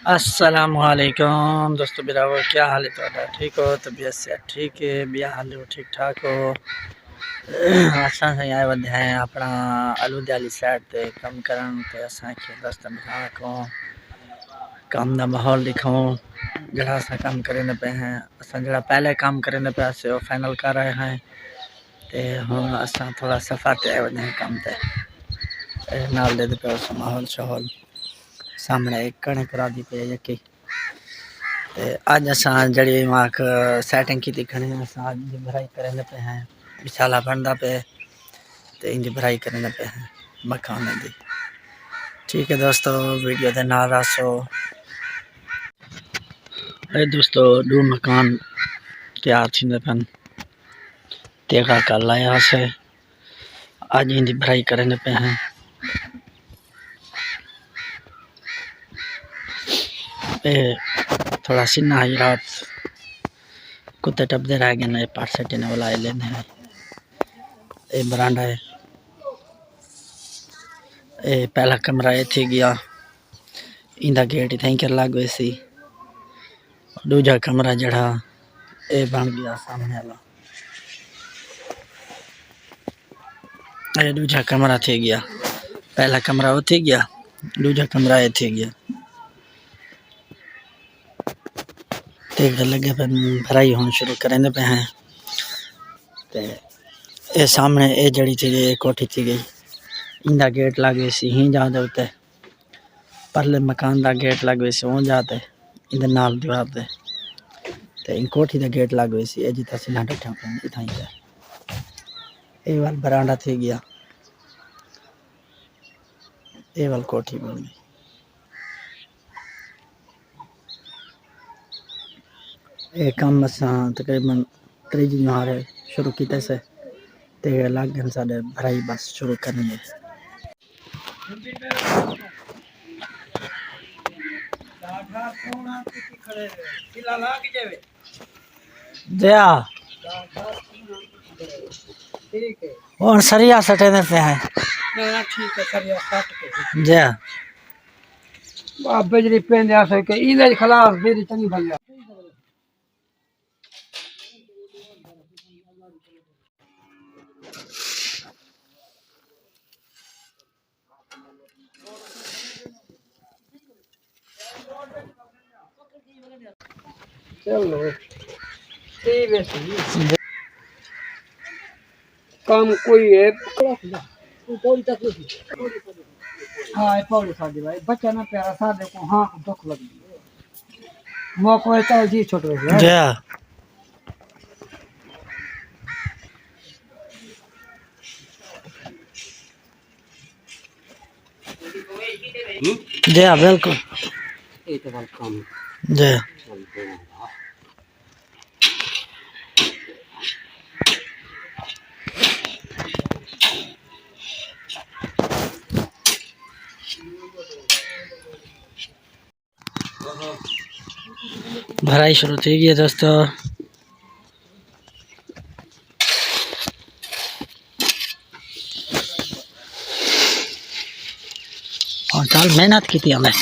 अस्सलामुअलैकुम दोस्तों बिरावर, क्या हाल है तुहाडा? ठीक हो? तबीयत से ठीक है? बिया हाल हो? ठीक ठाक हो? असां से आए वधे हैं अपना आलूदे वाली साइड ते कम करन ते असां के दोस्त बिठा को काम दा माहौल दिखाऊं जड़ा असां काम करे न पे हैं। असां जड़ा पहले काम करे न पे से वो फाइनल कर रहे हैं ते हुन असां थोड़ा सफर ते आए वधे हैं काम ते नाल दे पे माहौल शहौल सामने एक कणक राधी पे यकी ते आज असां जड़ी माक सेटिंग की दिखने असां आज दी भराई करे पे हैं। विशाला बनदा पे ते इंदी भराई करने पे हैं मकान दी। ठीक है दोस्तों, वीडियो दे नाल रसो। ए दोस्तों, दो मकान तैयार थींदे पन तेगा कल आया से आज इंदी भराई करने पे हैं। ए थोड़ा सिन्ना ही रात कुत्ते टपदे रह गए ने पार सेटने वाला लेने हैं। ए बरांडा है, ए पहला कमरा ए थी गया इंदा गेट इथाई कर लग गई सी। दूजा कमरा जड़ा ए बन गया सामने वाला, ए दूजा कमरा थी गया। पहला कमरा वो थी गया, दूजा कमरा ए थी गया। ते लगे पे भराई होनी शुरू करने पे हैं। ते ए सामने ए जड़ी थी गई कोठी थी गई इंदा गेट लग गई सी ही जाते उते परले मकान दा गेट लग गई सी हो जाते इंदे नाल दीवार दे ते इन कोठी दा गेट लग गई सी ए जिता सी नाटक ठा इथाई है। ए वाल बरांडा थी गया, ए वाल कोठी बन गई। ए काम असां तकरीबन 3 जनवरी शुरू कीते से ते लग गए साडे भराई बस शुरू करनी है। जया और सरिया सटे पे हैं। ठीक है, सरिया सट के जया बिजली पेंदे आसे के इने खिलाफ मेरी चंगी बन गया। चलो काम कोई है हाँ पौड़ी साड़ी भाई बच्चा ना प्यारा सादे को हाँ दुख लगी मौको चल जी छोट जया जया बिल्कुल जया भराई शुरू थी गई दोस्तों। और कल मेहनत की थी हमें।